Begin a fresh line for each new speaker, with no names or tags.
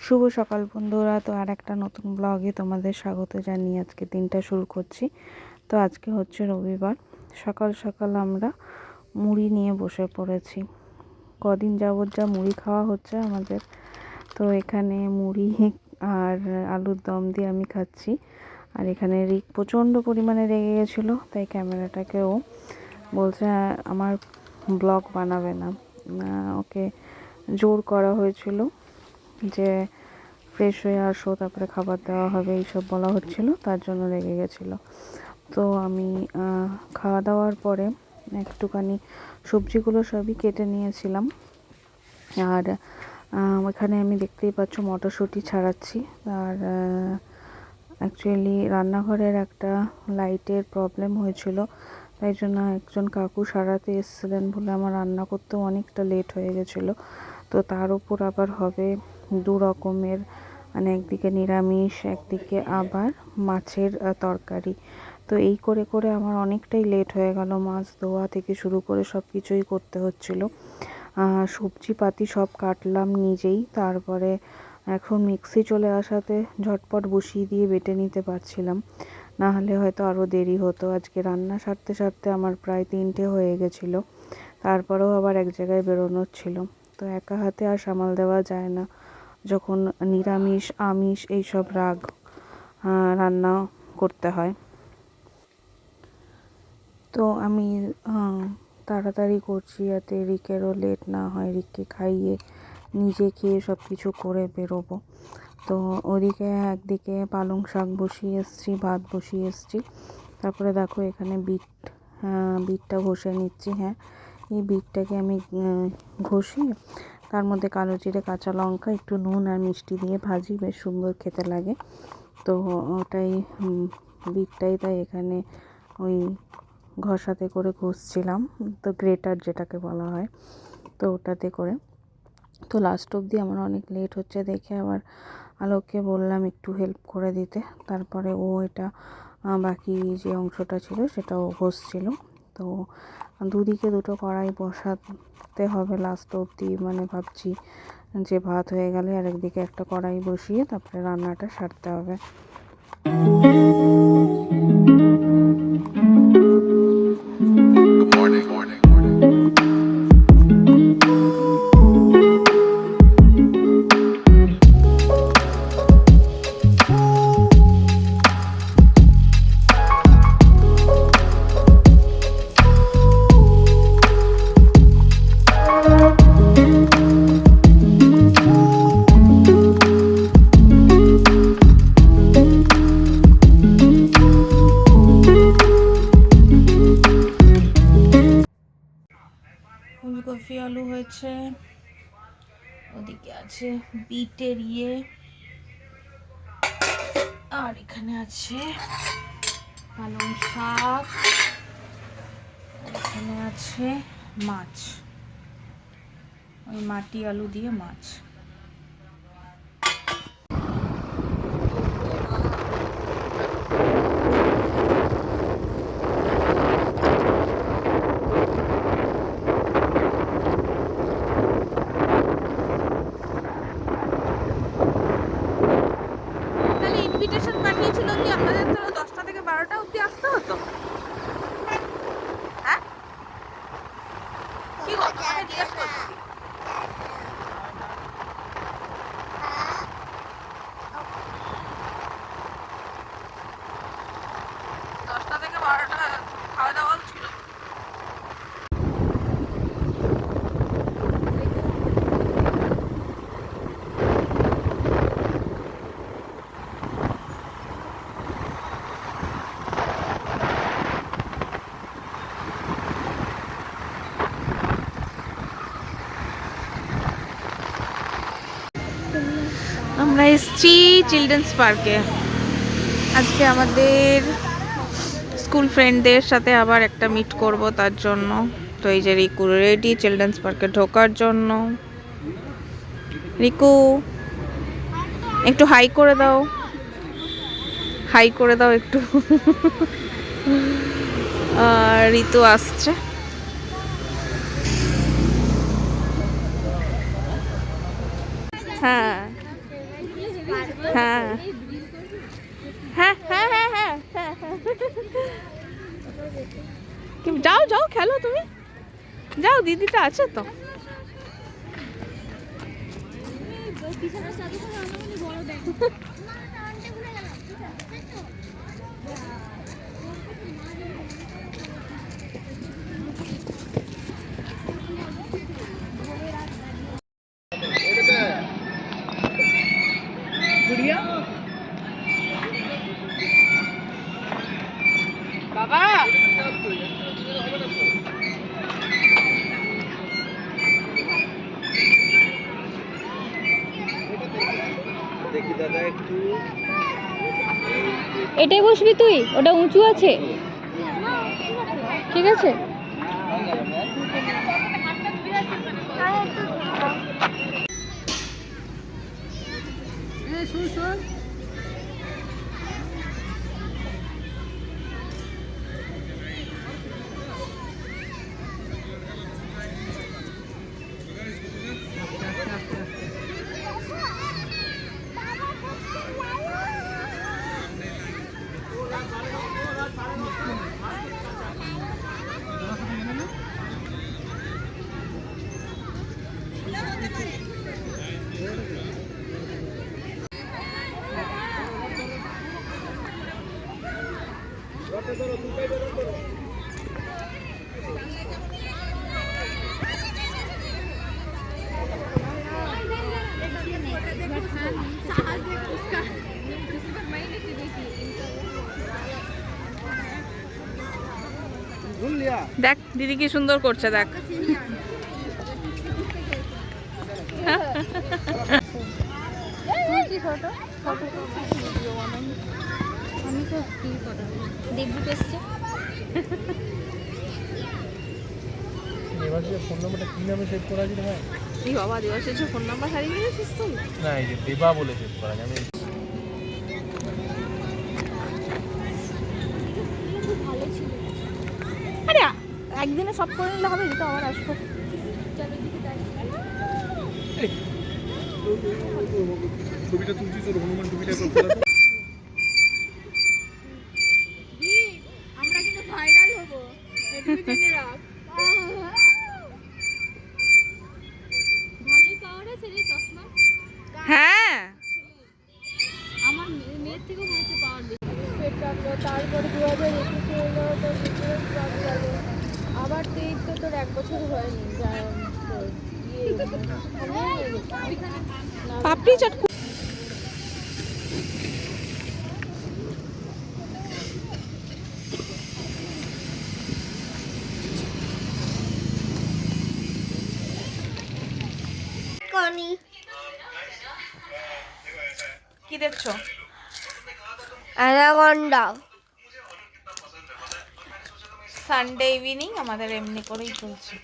শুভ সকাল বন্ধুরা। তো আর একটা নতুন ব্লগে তোমাদের স্বাগত জানিয়ে আজকে দিনটা শুরু করছি। তো আজকে হচ্ছে রবিবার, সকাল সকাল আমরা মুড়ি নিয়ে বসে পড়েছি। কদিন যাবৎ যা মুড়ি খাওয়া হচ্ছে আমাদের, তো এখানে মুড়ি আর আলুর দম দিয়ে আমি খাচ্ছি। আর এখানে রিক প্রচণ্ড পরিমাণে রেগে গেছিলো, তাই ক্যামেরাটাকেও বলছে আমার ব্লগ বানাবে না। ওকে জোর করা হয়েছিল যে ফ্রেশ হয়ে আসো, তারপরে খাবার দেওয়া হবে, এইসব বলা হচ্ছিল, তার জন্য রেগে গেছিলো। তো আমি খাওয়া দাওয়ার পরে একটুখানি সবজিগুলো সবই কেটে নিয়েছিলাম। আর ওখানে আমি দেখতেই পাচ্ছ মটরশুঁটি ছাড়াচ্ছি। আর অ্যাকচুয়ালি রান্নাঘরের একটা লাইটের প্রবলেম হয়েছিল, তাই জন্য একজন কাকু সারাতে এসেছিলেন বলে আমার রান্না করতেও অনেকটা লেট হয়ে গেছিলো। তো তার উপর আবার হবে দু রকমের, মানে একদিকে নিরামিষ, একদিকে আবার মাছের তরকারি। তো এই করে করে আমার অনেকটাই লেট হয়ে গেল। মাছ ধোয়া থেকে শুরু করে সব কিছুই করতে হচ্ছিল। সবজিপাতি সব কাটলাম নিজেই, তারপরে এখন মিক্সি চলে আসাতে ঝটপট বসিয়ে দিয়ে বেটে নিতে পারছিলাম, না হলে হয়তো আরও দেরি হতো। আজকে রান্না সারতে সারতে আমার প্রায় 3টে হয়ে গেছিলো। তারপরেও আবার এক জায়গায় বেরোনোর ছিল, তো একা হাতে আর সামাল দেওয়া যায় না যখন নিরামিষ আমিষ এইসব রান্না করতে হয়। তো আমি তাড়াতাড়ি করছি যাতে রিকেরও লেট না হয়, রিককে খাইয়ে নিজে খেয়ে সব কিছু করে বেরোবো। তো ওদিকে একদিকে পালং শাক বসিয়ে এসছি, ভাত বসিয়ে এসছি। তারপরে দেখো এখানে বিটটা ঘষে নিচ্ছি। হ্যাঁ, এই বিটটাকে আমি ঘষিয়ে তার মধ্যে কালো জিরে, কাঁচা লঙ্কা, একটু নুন আর মিষ্টি দিয়ে ভাজি, বেশ সুন্দর খেতে লাগে। তো ওটাই বিটটাই তাই এখানে ওই ঘষাতে করে ঘষছিলাম, তো গ্রেটার যেটাকে বলা হয়, তো ওটাতে করে। তো লাস্ট অবধি আমার অনেক লেট হচ্ছে দেখে আবার আলোককে বললাম একটু হেল্প করে দিতে। তারপরে ও এটা বাকি যে অংশটা ছিল সেটাও ঘষছিল। তো দুদিকে দুটো কড়াই বসাতে হবে লাস্ট অবধি, মানে ভাবছি যে ভাত হয়ে গেলে আর একদিকে একটা কড়াই বসিয়ে তারপরে রান্নাটা সারতে হবে। ফুলকপি আলু হয়েছে, ওদিকে আছে বিটের আর এখানে আছে পালং শাক, এখানে আছে মাছ, ওই মাটি আলু দিয়ে মাছ। ইনভিটেশন পাঠিয়েছিল কি আপনাদের তো 10টা থেকে 12টা অবধি আসতে হতো? হ্যাঁ, কি হতো আমি জিজ্ঞেস করছি। খাওয়া দাওয়া ছিল। আমরা এসছি চিলড্রেন্স পার্কে। আজকে আমাদের স্কুল ফ্রেন্ডদের সাথে আবার একটা মিট করব, তার জন্য। তো এই যে রিকু রেডি চিলড্রেন্স পার্কে ঢোকার জন্য। রিকু একটু হাই করে দাও, হাই করে দাও একটু। আর ঋতু আসছে। হ্যাঁ, হ্যাঁ হ্যাঁ হ্যাঁ হ্যাঁ হ্যাঁ হ্যাঁ হ্যাঁ যাও যাও খেলো তুমি, যাও দিদিটা আছে তো। বাবা
দেখি দাদা একটু,
এটাই বসবি তুই, ওটা উঁচু আছে, ঠিক আছে।
দেখ দিদি কি সুন্দর করছে, দেখ।
আমি তো কি কথা দেবদূত এসছে।
দেবাশিসের ফোন নাম্বারটা কি নামে সেভ করা আছে ভাই?
কি বাবা দেবাশিসের ফোন নাম্বার হারিয়ে গেছিস তুই?
না, এই যে দেবা বলে সেভ করা আছে। আমি
আরে একদিনে সব করে নিলে হবে, তো আবার আসবো।
ছবিটা তুলছিস, ওর হনুমান টুপিটা করতে
আমরা কিন্তু ভাইরাল হব, এটুকু জেনে রাখ। ভালোই পাওয়ার আছে রে চশমা।
হ্যাঁ
আমার মেয়ের থেকে মনে হচ্ছে পাওয়ার বেশি। পেট কাটলো, তারপরে 2021 এলো তোর বিজনেস জব গেল, আবার 23 তো তোর 1 বছর হয়নি যা তোর
পাপড়ি চাট। কি দেখছো?
অ্যানাকন্ডা।
সানডে ইভিনিং আমাদের এমনি করেই চলছে।